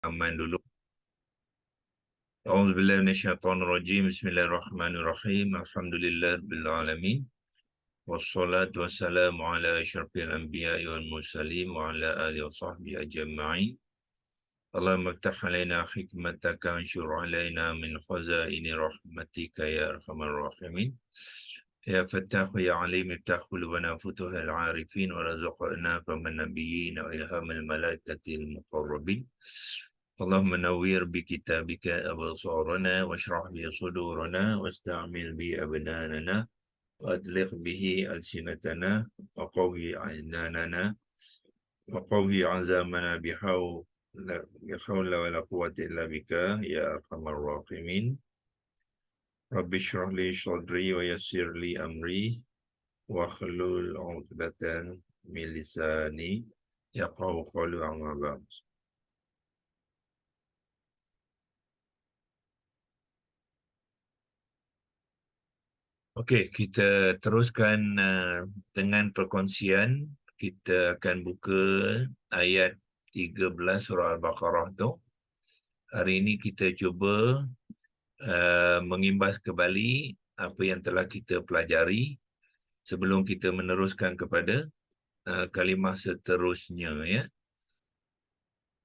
Aman dulu. A'udzubillahi minasyaitonirrajim. Bismillahirrahmanirrahim. Alhamdulillahirabbil alamin. Wassalatu wassalamu ala asyrafil anbiya'i wal mursalin wa ala alihi wa sahbihi ajma'in. Allahumma iftah alaina hikmataka wanshur alaina min khazaini rahmatika ya arhamar rahimin. Ya Fattah ya Alim iftah qulubana futuhal arifin wa razaqna faman nabiyyin wa ilhamil malaikatil muqarrabin. اللهم نوّر بكتابك أبصارنا واشرح به صدورنا واستعمل به أبداننا وأطلق به ألسنتنا وقوي أعيننا وقوي عزامنا بحول ولا قوة إلا بك يا أرحم الراحمين. رب اشرح لي صدري ويسر لي أمري واحلل عقدة من لساني يفقهوا قولي أما بعد. Okey, kita teruskan dengan perkongsian. Kita akan buka ayat 13 surah Al-Baqarah tu. Hari ini kita cuba mengimbas kembali apa yang telah kita pelajari sebelum kita meneruskan kepada kalimah seterusnya, ya.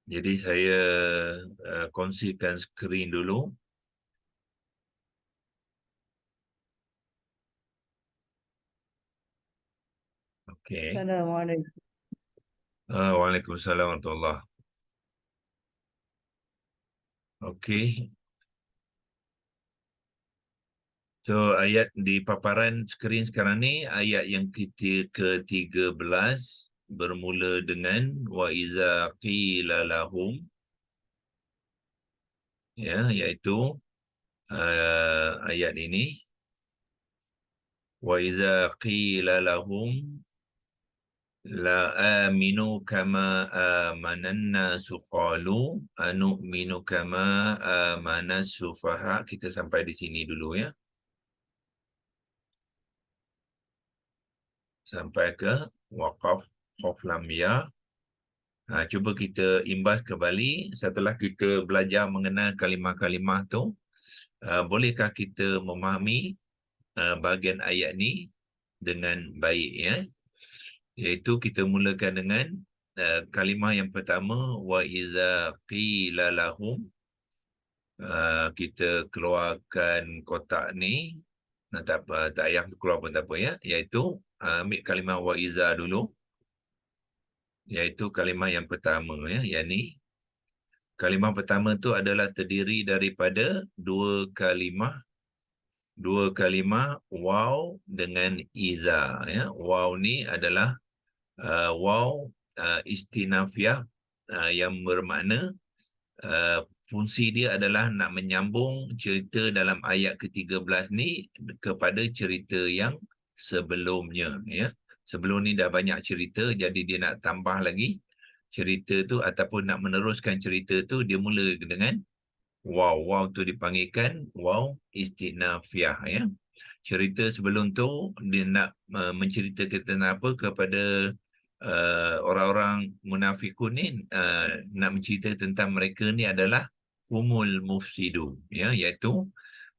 Jadi saya kongsikan skrin dulu. Okey. Assalamualaikum. Waalaikumsalam warahmatullahi. Okey. So, ayat di paparan skrin sekarang ni, ayat yang kita ke-13 bermula dengan wa iza qila lahum, ya, iaitu ayat ini wa iza qila lahum la aminu kama amanan nasu qalu anu'minu kama amanas sufaha. Kita sampai di sini dulu, ya. Sampai ke waqaf khaf lam ya. Cuba kita imbas kembali setelah kita belajar mengenal kalimah-kalimah tu. Bolehkah kita memahami bahagian ayat ni dengan baik, ya? Iaitu kita mulakan dengan kalimah yang pertama wa iza qila lahum. Kita keluarkan kotak ni. Tak apa, tak payah keluar pun tak apa, ya. Iaitu ambil kalimah wa iza dulu. Iaitu kalimah yang pertama, ya. Yang ni kalimah pertama tu adalah terdiri daripada dua kalimah waw dengan iza, ya. Waw ni adalah waw istinafiah yang bermakna fungsi dia adalah nak menyambung cerita dalam ayat ke-13 ni kepada cerita yang sebelumnya, ya. Sebelum ni dah banyak cerita, jadi dia nak tambah lagi cerita tu ataupun nak meneruskan cerita tu, dia mula dengan waw. Waw tu dipanggilkan waw istinafiah, ya. Cerita sebelum tu dia nak menceritakan tentang apa kepada orang-orang munafikun ni, nak mencerita tentang mereka ni adalah humul mufsidun, ya, iaitu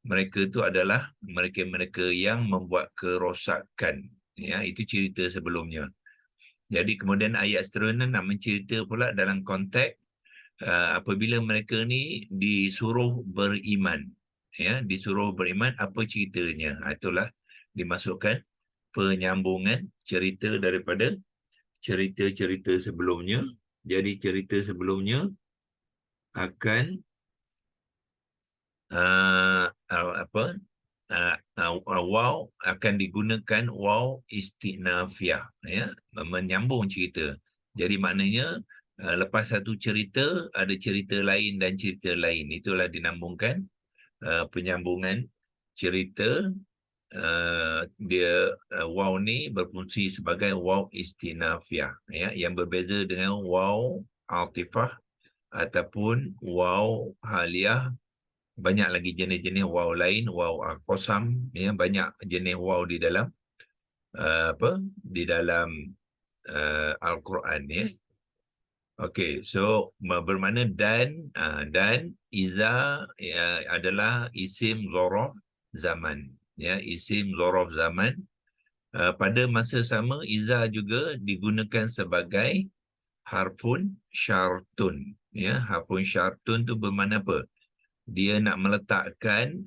mereka tu adalah mereka-mereka yang membuat kerosakan, ya. Itu cerita sebelumnya. Jadi kemudian ayat seterusnya nak mencerita pula dalam konteks apabila mereka ni disuruh beriman, ya, disuruh beriman, apa ceritanya. Itulah dimasukkan penyambungan cerita daripada cerita-cerita sebelumnya. Jadi cerita sebelumnya akan waw akan digunakan waw istinafiah, ya, menyambung cerita. Jadi maknanya lepas satu cerita ada cerita lain dan cerita lain. Itulah dinambungkan penyambungan cerita. Dia waw ni berfungsi sebagai waw istinafiah, ya, yang berbeza dengan waw atifah ataupun waw haliyah. Banyak lagi jenis-jenis waw lain, waw al-qasam, ya, banyak jenis waw di dalam di dalam Al-Quran, ya. Okey, so bermakna dan iza adalah isim zorof zaman. Ya, isim zorof zaman. Pada masa sama iza juga digunakan sebagai harfun syartun. Ya, harfun syartun tu bermakna apa? Dia nak meletakkan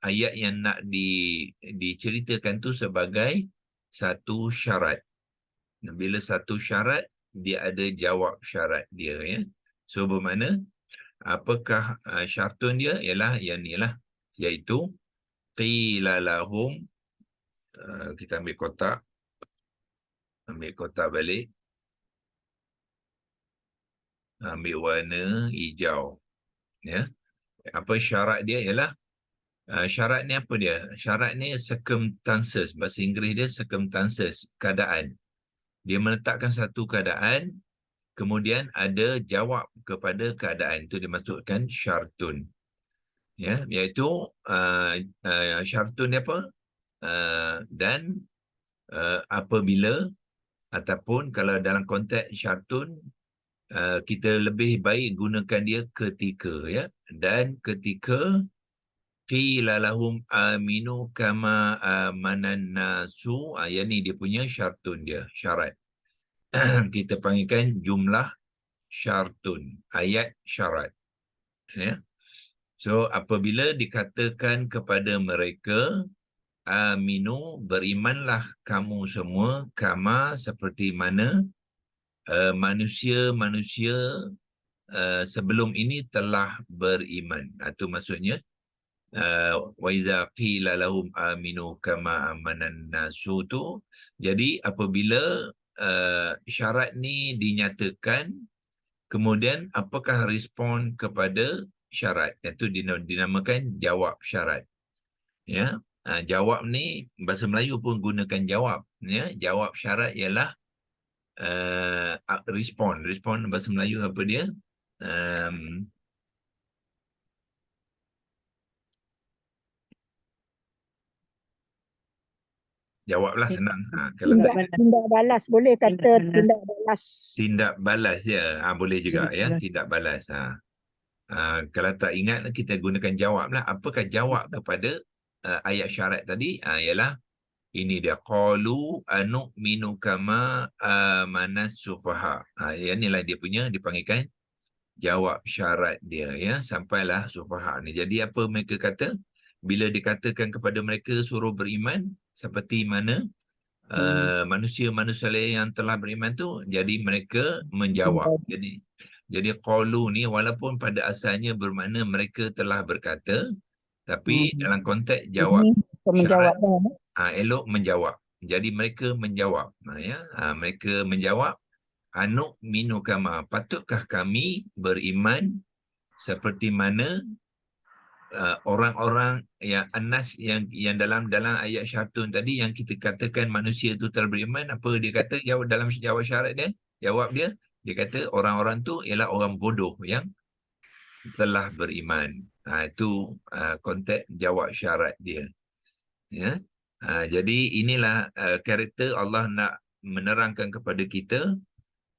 ayat yang nak diceritakan tu sebagai satu syarat. Bila satu syarat, dia ada jawab syarat dia, ya. So bermakna apakah syartun dia? Ialah yang ni lah, iaitu qila lahum, kita ambil kotak balik, ambil warna hijau, ya. Apa syarat dia? Ialah syarat ni apa dia? Syarat ni circumstances, bahasa Inggeris dia circumstances, keadaan. Dia meletakkan satu keadaan, kemudian ada jawab kepada keadaan itu, dimaksudkan syartun. Ya, iaitu syartun dia apa? Dan apabila, ataupun kalau dalam konteks syartun, kita lebih baik gunakan dia ketika, ya. Dan ketika qila lahum aminu kama amanan nasu, yang ni dia punya syartun dia, syarat. Kita panggilkan jumlah syartun, ayat syarat, ya. So apabila dikatakan kepada mereka aminu, berimanlah kamu semua, kama, seperti mana manusia-manusia sebelum ini telah beriman. Itu maksudnya wa iza qila lahum aminu kama amanan nasu tu. Jadi apabila syarat ni dinyatakan, kemudian apakah respon kepada syarat? Itu dinamakan jawab syarat. Ya, jawab ni bahasa Melayu pun gunakan jawab. Ya, jawab syarat ialah respon. Respon bahasa Melayu apa dia? Jawablah, senang. Kalau Tindak balas, boleh kata tindak balas. tindak balas, ya. Boleh juga, ya. Tindak balas. Kalau tak ingat, kita gunakan jawab lah. Apakah jawab kepada ayat syarat tadi? Ialah ini dia, qalu anu'minu kama amanas sufaha. Yang inilah dia punya, dipanggilkan jawab syarat dia, ya. Sampailah sufaha ni. Jadi apa mereka kata? Bila dikatakan kepada mereka suruh beriman, seperti mana manusia-manusia yang telah beriman tu, jadi mereka menjawab. Jadi qalu ni walaupun pada asalnya bermakna mereka telah berkata, tapi dalam konteks jawab syarat, elok menjawab. Jadi mereka menjawab, ya. Mereka menjawab, anuk minu kama, patutkah kami beriman seperti mana orang-orang yang anas yang dalam ayat syartun tadi, yang kita katakan manusia itu telah beriman. Apa dia kata jawab dalam jawab syarat dia? Jawab dia kata orang-orang tu ialah orang bodoh yang telah beriman. Itu konteks jawab syarat dia, ya. Jadi inilah karakter Allah nak menerangkan kepada kita,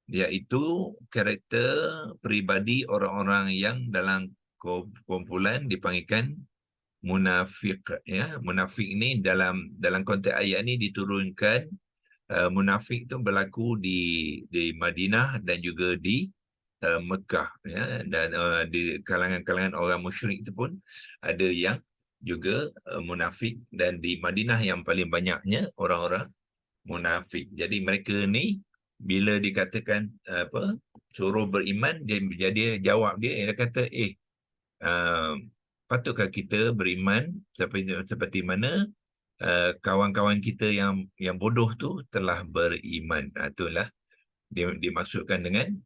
iaitu karakter peribadi orang-orang yang dalam kumpulan dipanggilkan munafik, ya. Munafik ni dalam konteks ayat ni diturunkan. Munafik tu berlaku di Madinah dan juga di Mekah, ya. Dan di kalangan-kalangan orang musyrik itu pun ada yang juga munafik, dan di Madinah yang paling banyaknya orang-orang munafik. Jadi mereka ni bila dikatakan suruh beriman, dia jawab dia kata, patutkah kita beriman seperti mana kawan-kawan kita yang bodoh tu telah beriman. Itulah dimaksudkan dengan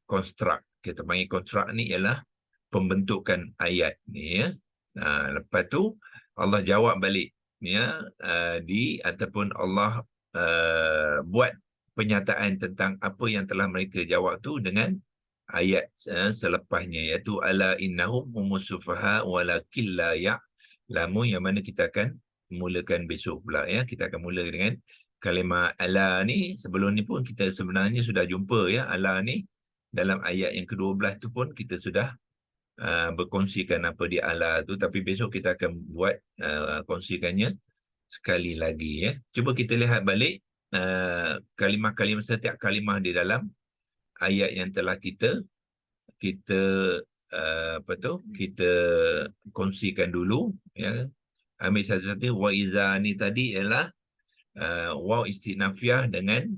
konstruk. Kita panggil konstruk ni ialah pembentukan ayat ni, ya. Lepas tu Allah jawab balik, ya, ataupun Allah buat penyataan tentang apa yang telah mereka jawab tu dengan ayat selepasnya, iaitu ala innahum humus sufaha walakin la ya'lamun, yang mana kita akan mulakan besok pula, ya. Kita akan mula dengan kalimah ala ni sebelum ni pun kita sebenarnya sudah jumpa ya. Ala ni dalam ayat yang ke-12 tu pun kita sudah berkongsikan apa dia ala tu, tapi besok kita akan buat kongsikannya sekali lagi ya. Cuba kita lihat balik kalimah-kalimah, setiap kalimah di dalam ayat yang telah kita kita kongsikan dulu ya. Ambil satu-satu. Wa iza ni tadi ialah waw istinafiyah dengan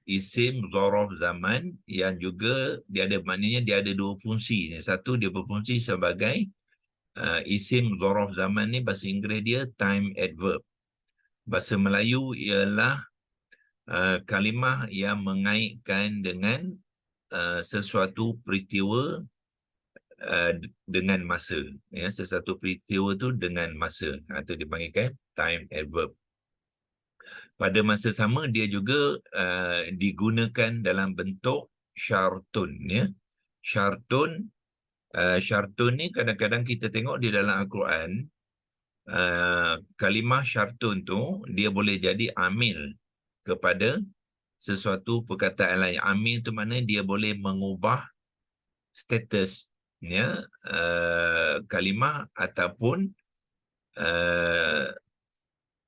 isim zaraf zaman yang juga dia ada, maknanya dia ada dua fungsi. Satu, dia berfungsi sebagai isim zaraf zaman ni bahasa Inggeris dia time adverb. Bahasa Melayu ialah kalimah yang mengaitkan dengan sesuatu peristiwa dengan masa ya, sesuatu peristiwa tu dengan masa, itu dipanggilkan time adverb. Pada masa sama dia juga digunakan dalam bentuk syartun ya. Syartun ni kadang-kadang kita tengok di dalam Al-Quran, kalimah syartun tu dia boleh jadi amil kepada sesuatu perkataan lain. Amil tu maknanya dia boleh mengubah status ya, kalimah ataupun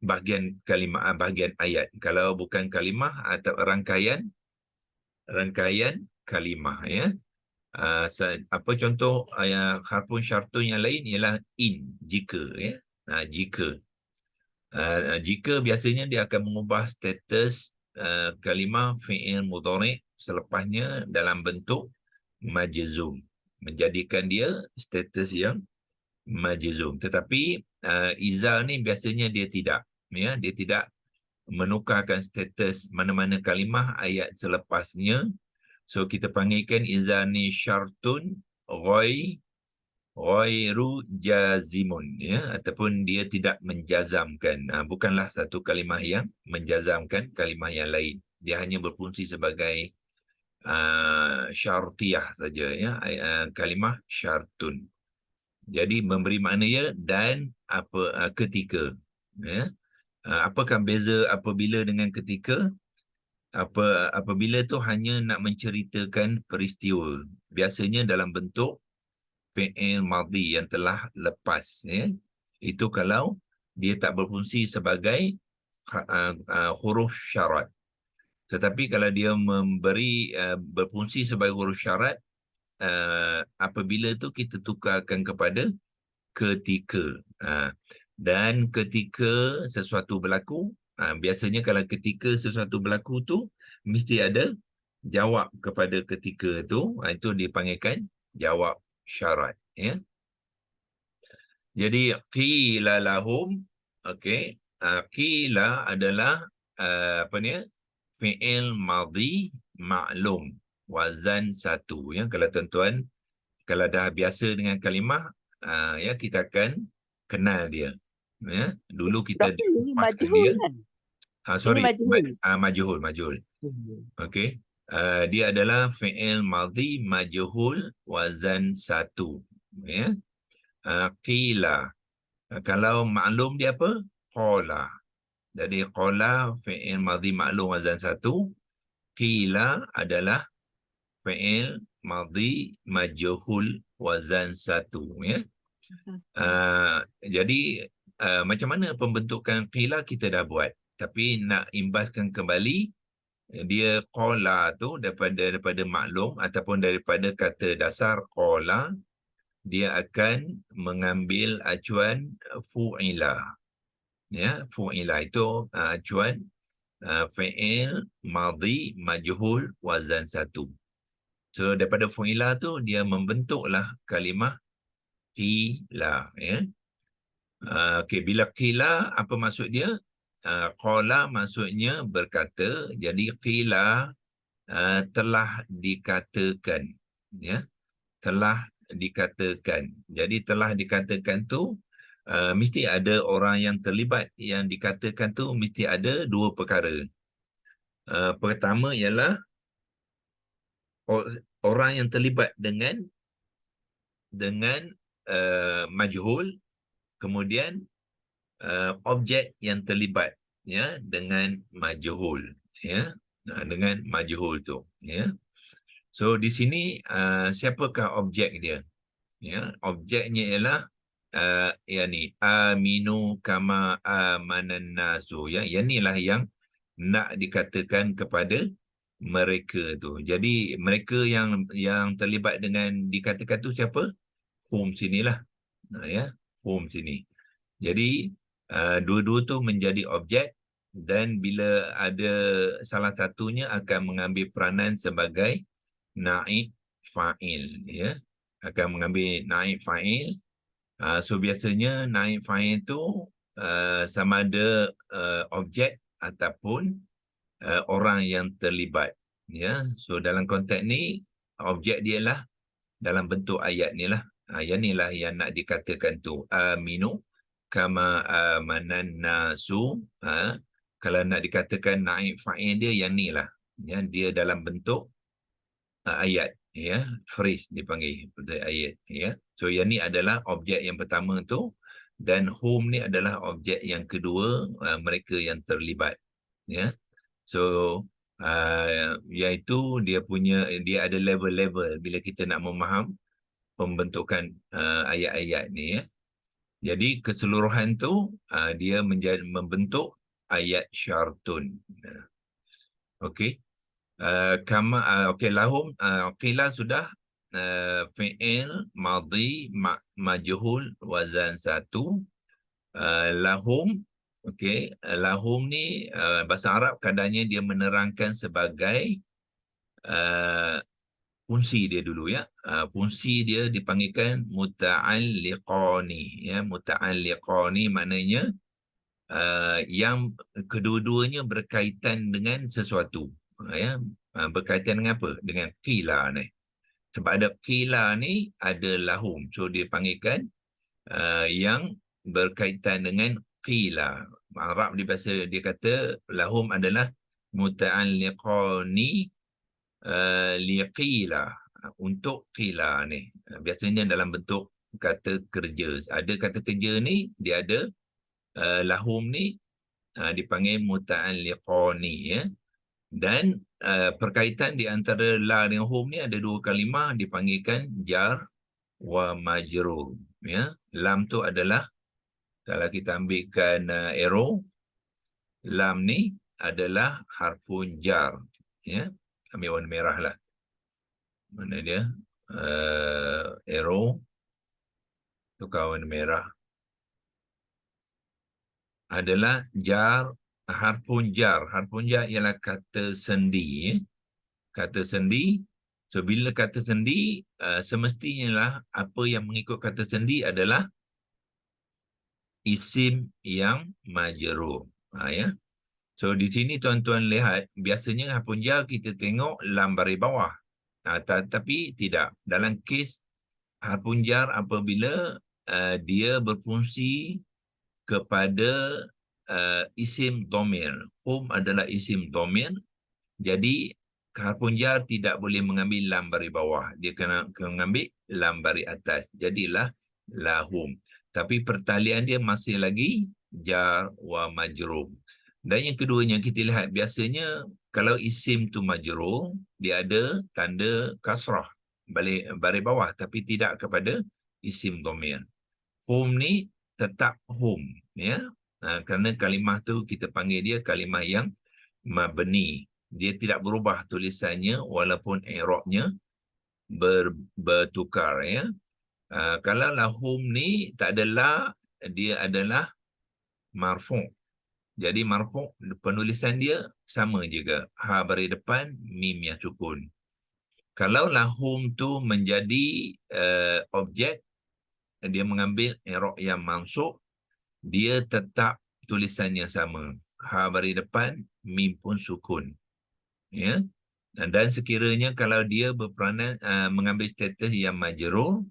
bahagian kalimah, bahagian ayat. Kalau bukan kalimah atau rangkaian kalimah ya. Apa contoh harfun syartun yang lain ialah in, jika ya. Jika biasanya dia akan mengubah status kalimah fi'il mudhari' selepasnya dalam bentuk majzum, menjadikan dia status yang majzum. Tetapi iza ni biasanya dia tidak ya, dia tidak menukarkan status mana-mana kalimah ayat selepasnya. So kita panggilkan iza ni syartun ghairu jazimun ya, ataupun dia tidak menjazamkan. Bukanlah satu kalimah yang menjazamkan kalimah yang lain. Dia hanya berfungsi sebagai syartiyah saja ya, kalimah syartun. Jadi memberi makna ya dan ketika ya. Apakah beza apabila dengan ketika? Apabila tu hanya nak menceritakan peristiwa, biasanya dalam bentuk fi'il madhi yang telah lepas ya. Itu kalau dia tak berfungsi sebagai huruf syarat. Tetapi kalau dia berfungsi sebagai huruf syarat, apabila tu kita tukarkan kepada ketika. Dan ketika sesuatu berlaku, biasanya kalau ketika sesuatu berlaku tu mesti ada jawab kepada ketika tu, itu dipanggilkan jawab syarat ya. Jadi qila lahum, okey, qila adalah fi'il madhi ma'lum wazan 1 ya. Kalau tuan-tuan kalau dah biasa dengan kalimah ya, kita akan kenal dia ya. Dulu kita Doktor, ini lepaskan majhul dia. kan? Sorry, Majhul. majhul. Okey. Dia adalah fi'il madhi majhul wazan 1 ya. Qila. Kalau maklum dia apa? Qala. Jadi qala fi'il madhi maklum wazan 1. Qila adalah fi'il madhi majhul wazan 1 ya. Jadi macam mana pembentukan qila kita dah buat, tapi nak imbaskan kembali dia qala tu daripada maklum ataupun daripada kata dasar qala, dia akan mengambil acuan fu'ila ya. Fu'ila itu acuan fi'il madhi majhul wazan 1. So daripada fu'ila tu dia membentuklah kalimah qila ya. Okey, bila qila apa maksud dia? Qala maksudnya berkata, jadi qila telah dikatakan ya. Telah dikatakan. Jadi telah dikatakan tu mesti ada orang yang terlibat. Yang dikatakan tu mesti ada dua perkara. Pertama ialah orang yang terlibat dengan majhul, kemudian objek yang terlibat ya dengan majhul, ya. Dengan majhul tu, ya. So di sini siapakah objek dia? Ya, objeknya ialah yakni aminu kama amanan nasu, ya. Yang inilah yang nak dikatakan kepada mereka tu. Jadi mereka yang terlibat dengan dikatakan tu siapa? Hum sinilah. Ya, hum sini. Jadi dua-dua tu menjadi objek, dan bila ada salah satunya akan mengambil peranan sebagai naib fa'il, ya. Akan mengambil naib fa'il. So biasanya naib fa'il tu sama ada objek ataupun orang yang terlibat, ya. So dalam konteks ni objek dia lah dalam bentuk ayat ni lah. Yang ni lah yang nak dikatakan tu aminu kama amanan nasu. Kalau nak dikatakan naib fa'il dia yang ni lah, yang dia dalam bentuk ayat, ya. Phrase dipanggil bentuk ayat, ya. So yang ni adalah objek yang pertama tu, dan hum ni adalah objek yang kedua, mereka yang terlibat, ya. So iaitu dia ada level-level bila kita nak memaham pembentukan ayat-ayat ni, ya. Jadi keseluruhan tu dia membentuk ayat syartun. Okey. Okey, lahum qila sudah, fi'il madhi majhul wazan 1. Lahum, okey, lahum ni bahasa Arab kadangnya dia menerangkan sebagai fungsi dia dulu, ya. Fungsi dia dipanggilkan muta'alliqani, ya. Muta'alliqani maknanya yang kedua-duanya berkaitan dengan sesuatu, ya. Berkaitan dengan apa? Dengan qila ni. Sebab ada qila ni ada lahum, so dia panggilkan yang berkaitan dengan qila. Arab dia kata lahum adalah muta'alliqani liqila, untuk qila ni. Biasanya dalam bentuk kata kerja. Ada kata kerja ni dia ada lahum ni dipanggil muta'alliqani, ya. Dan perkaitan di antara la dengan hum ni ada dua kalimah dipanggilkan jar wa majrur, ya. Lam tu adalah, kalau kita ambilkan arrow, lam ni adalah harfun jar, ya. Ambil warna merah lah. Mana dia? Arrow. Tukar warna merah. Adalah jar, harfun jar. Harfun jar ialah kata sendi, ya. Kata sendi. So bila kata sendi, semestinya lah apa yang mengikut kata sendi adalah isim yang majrur, ya. So di sini tuan-tuan lihat, biasanya harfun jar kita tengok lam baris bawah. Tapi tidak. Dalam kes harfun jar apabila dia berfungsi kepada isim dhamir. Hum adalah isim dhamir. Jadi harfun jar tidak boleh mengambil lam baris bawah. Dia kena mengambil lam baris atas. Jadilah lahum. Tapi pertalian dia masih lagi jar wa majrur. Dan yang keduanya kita lihat, biasanya kalau isim tu majrur, dia ada tanda kasrah baris bawah, tapi tidak kepada isim dhamir. Hum ni tetap hum, ya. Kerana kalimah tu kita panggil dia kalimah yang mabni. Dia tidak berubah tulisannya walaupun i'rabnya bertukar, ya. Kalau lahum ni tak ada la, dia adalah marfu'. Jadi marfu' penulisan dia sama juga. Ha baris depan, mim yang sukun. Kalau lahum tu menjadi objek, dia mengambil i'rab yang mansub, dia tetap tulisannya sama. Ha baris depan, mim pun sukun, ya. Dan sekiranya kalau dia berperanan mengambil status yang majrur,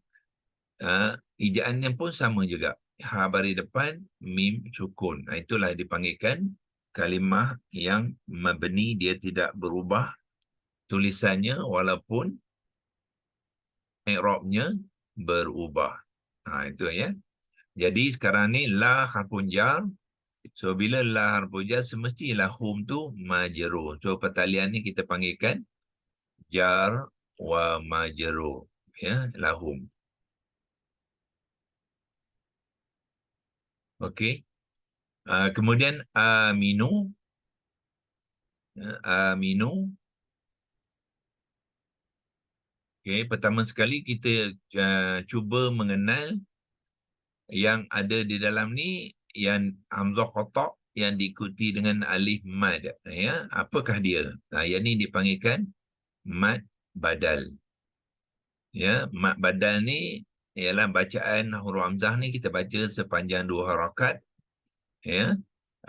ejaannya pun sama juga. Ha baris depan, mim sukun. Itulah dipanggilkan kalimah yang mabni, dia tidak berubah tulisannya walaupun i'rabnya berubah. Itu, ya. Jadi sekarang ni la harfun jar, So bila la harfu jar semestilah hum tu majrur. So pertalian ni kita panggilkan jar wa majrur, ya, lahum. Okey. Kemudian aminu, aminu. Okey, pertama sekali kita cuba mengenal yang ada di dalam ni, yang hamzah qata' yang diikuti dengan alif mad, ya. Apakah dia? Yang ni dipanggilkan mad badal. Ya, mad badal ni ialah bacaan huruf hamzah ni kita baca sepanjang 2 harakat, ya.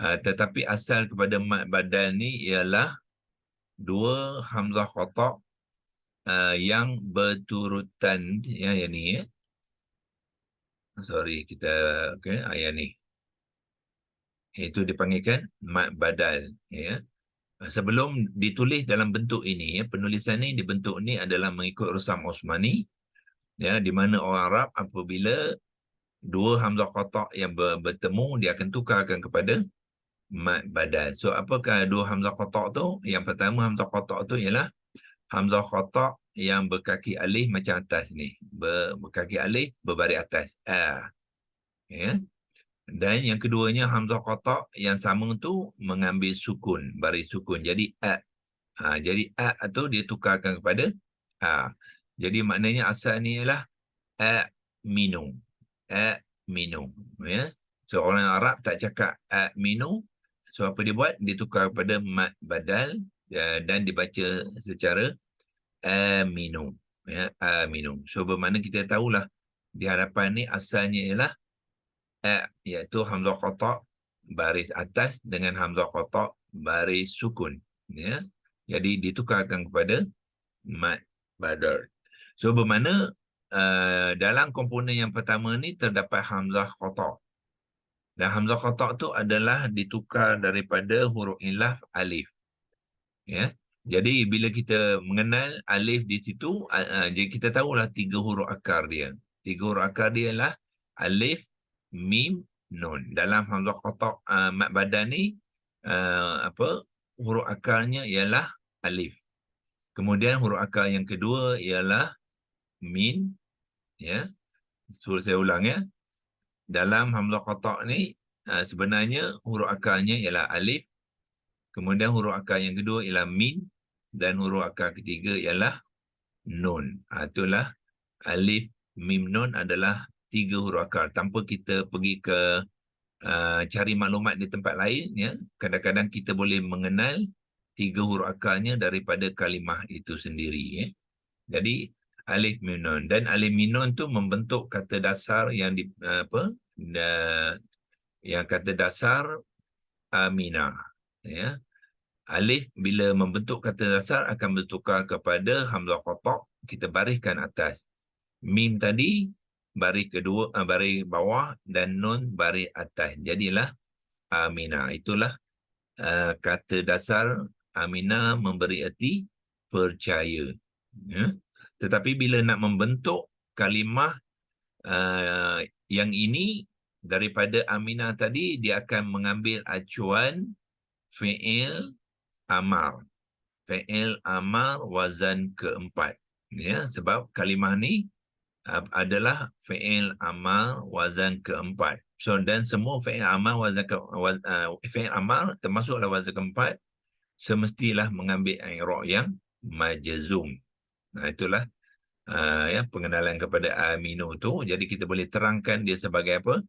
Tetapi asal kepada mad badal ni ialah 2 hamzah qata' yang berturutan, ya, yang ni, ya. Sorry, kita okey, yang ni. Itu dipanggilkan mad badal, ya. Sebelum ditulis dalam bentuk ini, ya, penulisan ni di bentuk ni adalah mengikut Rusam Osmani, ya, di mana orang Arab apabila 2 hamzah qata' yang bertemu, dia akan tukarkan kepada mad badal. So apakah 2 hamzah qata' tu? Yang pertama hamzah qata' tu ialah hamzah qata' yang berkaki alif macam atas ni, berkaki alif berbaris atas, ya. Dan yang keduanya hamzah qata' yang sama tu mengambil sukun, baris sukun, jadi jadi tu dia tukarkan kepada jadi maknanya asal ni ialah minu, minu, ya. So orang Arab tak cakap minu, so apa dia buat? Dia tukar kepada mad badal, dan dibaca secara aminu, ya, aminu. So bermakna kita tahulah di hadapan ni asalnya ialah iaitu hamzah qata' baris atas dengan hamzah qata' baris sukun, ya. Jadi ditukarkan kepada mad badal. So bermakna dalam komponen yang pertama ni terdapat hamzah qata'. Dan hamzah qata' tu adalah ditukar daripada huruf ilaf alif, ya. Jadi bila kita mengenal alif di situ, jadi kita tahulah 3 huruf akar dia. 3 huruf akar dia ialah alif, mim, nun. Dalam hamzah qata' mad badal ni huruf akarnya ialah alif. Kemudian huruf akar yang kedua ialah min, ya. So saya ulang, ya. Dalam hamzah qata' ni sebenarnya huruf akarnya ialah alif. Kemudian huruf akar yang kedua ialah min, dan huruf akar ketiga ialah nun. Itulah alif, mim, nun adalah 3 huruf akar. Tanpa kita pergi ke cari maklumat di tempat lain, ya, kadang-kadang kita boleh mengenal 3 huruf akarnya daripada kalimah itu sendiri, ya. Jadi alif, mim, nun. Dan alif, mim, nun tu membentuk kata dasar yang yang kata dasar aminah, ya. Alif bila membentuk kata dasar akan bertukar kepada hamzah qata', kita bariskan atas. Mim tadi baris kedua, baris bawah, dan nun baris atas. Jadilah aminah. Itulah kata dasar aminah, memberi erti percaya, ya. Tetapi bila nak membentuk kalimah yang ini daripada aminah tadi, dia akan mengambil acuan fi'il amar. Fi'il amar wazan keempat, ya. Sebab kalimah ni adalah fi'il amar wazan keempat. So dan semua fi'il amar fi'il amar termasuklah wazan keempat semestilah mengambil i'rab yang majzum. Itulah ya, pengenalan kepada aminu tu. Jadi kita boleh terangkan dia sebagai apa?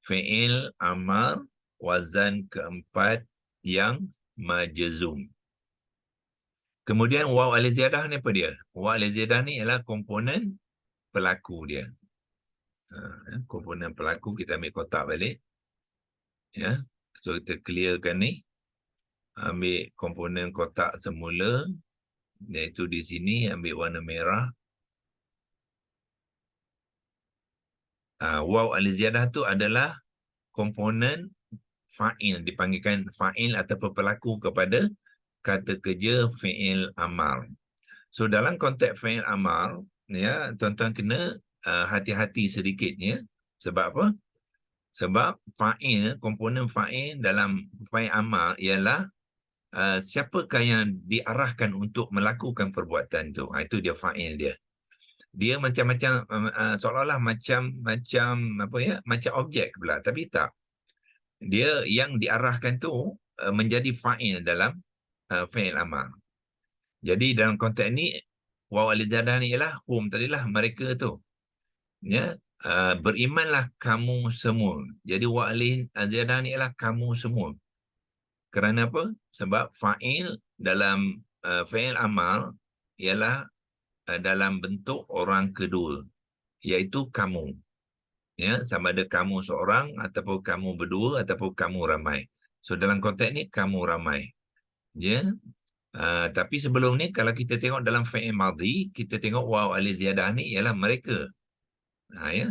Fi'il amar wazan keempat yang majzum. Kemudian waw al-ziyadah ni apa dia? Waw al-ziyadah ni ialah komponen pelaku dia. Komponen pelaku kita ambil kotak balik, ya. So kita clearkan ni. Ambil komponen kotak semula, iaitu di sini ambil warna merah. Waw al-ziyadah tu adalah komponen fa'il, dipanggilkan fa'il ataupun pelaku kepada kata kerja fi'il amar. So dalam konteks fi'il amar, ya, tuan-tuan kena hati-hati sedikit, ya. Sebab apa? Sebab fa'il, komponen fa'il dalam fa'il amal ialah siapakah yang diarahkan untuk melakukan perbuatan tu. Itu dia fa'il dia. Dia macam-macam seolah-olah macam apa ya, macam objek pula, tapi tak. Dia yang diarahkan tu menjadi fa'il dalam fa'il amal. Jadi dalam konteks ni waw al-ziyadah ni ialah hum tadilah, mereka tu. Ya, berimanlah kamu semua. Jadi waw al-ziyadah ni ialah kamu semua. Kerana apa? Sebab fa'il dalam fa'il amal ialah dalam bentuk orang kedua, iaitu kamu. Ya, sama ada kamu seorang ataupun kamu berdua ataupun kamu ramai. So dalam konteks ni kamu ramai. Ya. Tapi sebelum ni kalau kita tengok dalam fi'il madhi, kita tengok waw al-ziyadah ni ialah mereka. Ya.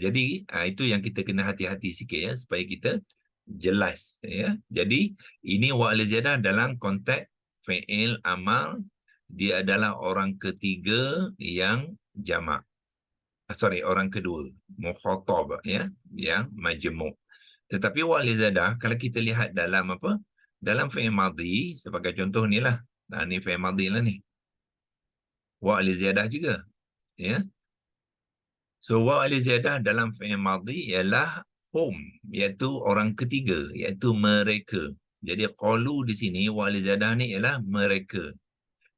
Jadi itu yang kita kena hati-hati sikit ya, supaya kita jelas ya. Jadi ini waw al-ziyadah dalam konteks fi'il amal, dia adalah orang ketiga yang jamak. Orang kedua, mukhatab ya, yang majmuk. Tetapi waw al-ziyadah kalau kita lihat dalam apa? Dalam fi'il madhi, sebagai contoh ni lah. Ni fi'il madhi lah ni. Waw al-ziyadah juga. Ya. So waw al-ziyadah dalam fi'il madhi ialah hum, iaitu orang ketiga, iaitu mereka. Jadi qalu di sini waw al-ziyadah ni ialah mereka.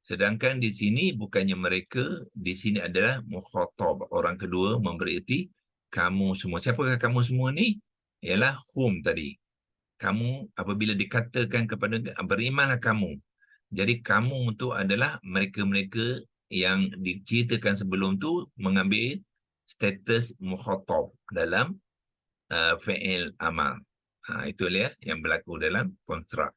Sedangkan di sini bukannya mereka, di sini adalah mukhatab, orang kedua, bererti kamu semua. Siapakah kamu semua ni? Ialah hum tadi. Kamu apabila dikatakan kepada berimanlah kamu. Jadi kamu tu adalah mereka-mereka yang diceritakan sebelum tu mengambil status mukhatab dalam fi'il amal. Itu dia yang berlaku dalam kontrak.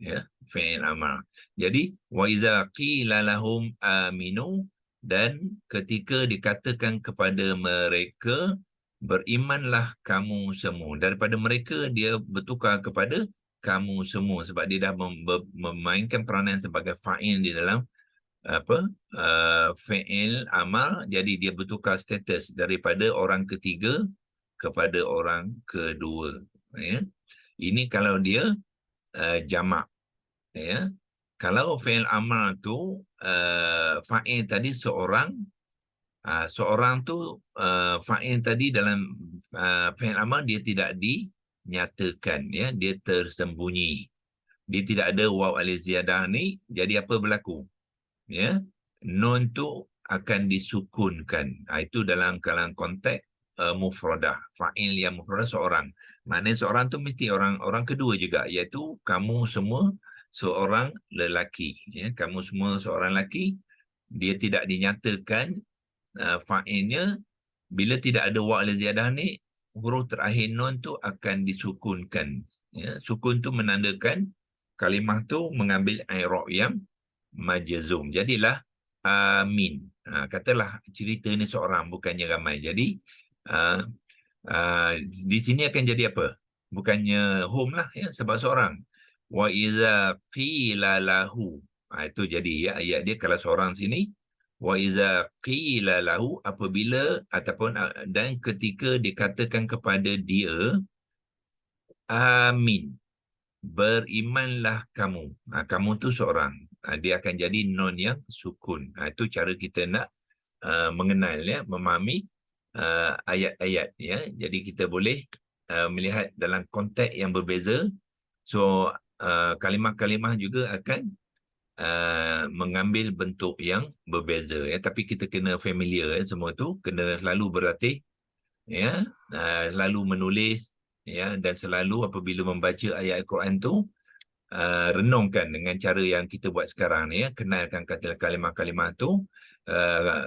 Ya, fi'il amal. Jadi wa iza qila lahum aminu, dan ketika dikatakan kepada mereka berimanlah kamu semua. Daripada mereka dia bertukar kepada kamu semua sebab dia dah memainkan peranan sebagai fa'il di dalam fi'il amal. Jadi dia bertukar status daripada orang ketiga kepada orang kedua. Ya. Ini kalau dia jamak. Ya. Kalau fi'il amal tu fa'il tadi seorang, seorang tu fa'il tadi dalam fi'il amal dia tidak dinyatakan ya, dia tersembunyi. Dia tidak ada waw al-ziyadah ni, jadi apa berlaku? Ya. Nun tu akan disukunkan. Itu dalam kalangan konteks mufradah, fa'il yang mufradah seorang. Maknanya seorang tu mesti orang kedua juga, iaitu kamu semua seorang lelaki ya, kamu semua seorang lelaki. Dia tidak dinyatakan fa'ilnya. Bila tidak ada waw al-ziyadah ni, huruf terakhir nun tu akan disukunkan ya. Sukun tu menandakan kalimah tu mengambil i'rab yang majzum. Jadilah amin. Katalah cerita ni seorang, bukannya ramai. Jadi di sini akan jadi apa? Bukannya hum lah ya, sebab seorang. Wa iza qila lahu. Itu jadi ya, ayat dia kalau seorang sini. Wa iza qila lahu, apabila ataupun dan ketika dikatakan kepada dia amin, berimanlah kamu. Kamu tu seorang. Dia akan jadi nun yang sukun. Itu cara kita nak mengenal ya, memahami ayat-ayat ya. Jadi kita boleh melihat dalam konteks yang berbeza. So kalimah-kalimah juga akan mengambil bentuk yang berbeza ya. Tapi kita kena familiar ya, semua tu kena selalu berlatih ya, lalu menulis ya, dan selalu apabila membaca ayat Al-Quran tu renungkan dengan cara yang kita buat sekarang ni ya, kenalkan kata kalimah-kalimah tu,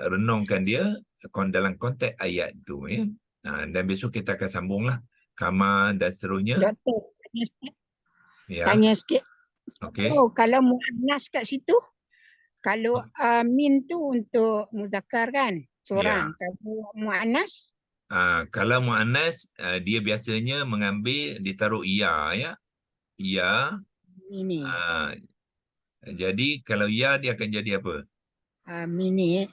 renungkan dia dalam konteks ayat tu ya. Dan besok kita akan sambunglah kama dan seterusnya. Doktor, tanya sikit. Ya. Tanya sikit. Okey. Kalau muannas kat situ, kalau amin tu untuk muzakkar kan, seorang. Ya. Kalau muannas, Kalau muannas dia biasanya mengambil ditaruh ya ya. Ya. ini. Jadi kalau ya dia akan jadi apa? Amini,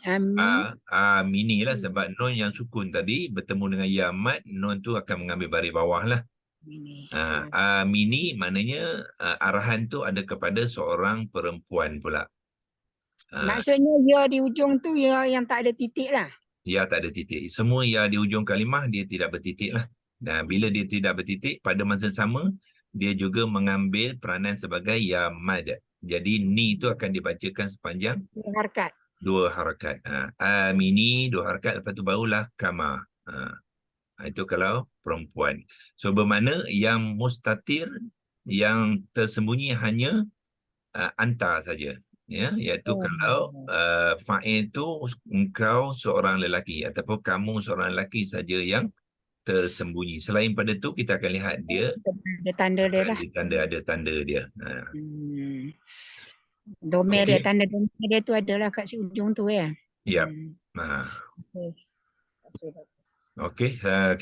Amini lah, sebab nun yang sukun tadi bertemu dengan ya mad, nun tu akan mengambil baris bawah lah. amini. Amini maknanya arahan tu ada kepada seorang perempuan pula. Maksudnya ya di ujung tu ya yang tak ada titik lah. Ya tak ada titik. Semua ya di ujung kalimah dia tidak bertitik lah. Dan bila dia tidak bertitik, pada masa sama dia juga mengambil peranan sebagai ya mad. Jadi ni tu akan dibacakan sepanjang Harkat. 2 harakat. Amini 2 harakat, lepas tu barulah kama. Itu kalau perempuan. So bermakna yang mustatir, yang tersembunyi hanya anta saja. Ya, iaitu kalau fa'il tu engkau seorang lelaki ataupun kamu seorang lelaki saja yang tersembunyi. Selain pada tu kita akan lihat dia Ada tanda dia lah. ada tanda dia. Domain dia, Okey. tanda domain dia tu adalah kat si ujung tu ya. Ya. Okey. Terima kasih, Doktor. Okey,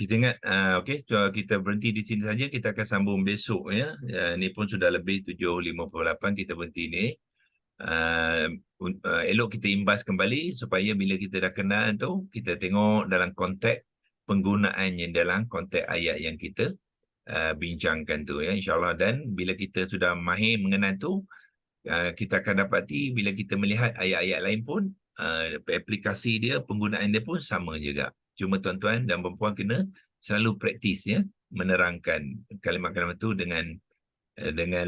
kita ingat okey, kita berhenti di sini saja. Kita akan sambung besok ya. Ini pun sudah lebih 7.58 kita berhenti ni. Elok kita imbas kembali supaya bila kita dah kenal tu, kita tengok dalam konteks penggunaannya dalam konteks ayat yang kita bincangkan tu ya, insyaAllah. Dan bila kita sudah mahir mengenal tu, kita akan dapati bila kita melihat ayat-ayat lain pun aplikasi dia, penggunaan dia pun sama juga. Cuma tuan-tuan dan perempuan kena selalu praktis ya, menerangkan kalimat-kalimat tu dengan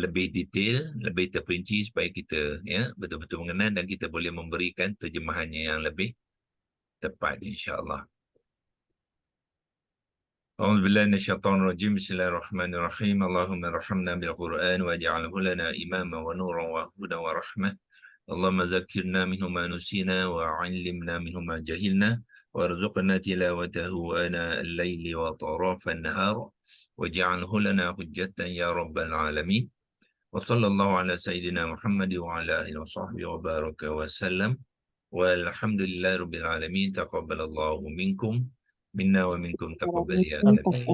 lebih detail, lebih terperinci supaya kita ya betul-betul mengenal dan kita boleh memberikan terjemahannya yang lebih tepat insya-Allah. أعوذ بالله من الشيطان الرجيم بسم الله الرحمن الرحيم اللهم ارحمنا بالقرآن واجعله لنا إماما ونورا وهدى ورحمة اللهم ذكرنا منه ما نسينا وعلمنا منه ما جهلنا وارزقنا تلاوته آناء الليل وأطراف النهار واجعله لنا حجة يا رب العالمين وصلى الله على سيدنا محمد وعلى آله وصحبه وبارك وسلم والحمد لله رب العالمين تقبل الله منكم منا ومنكم تقبل يا كريم.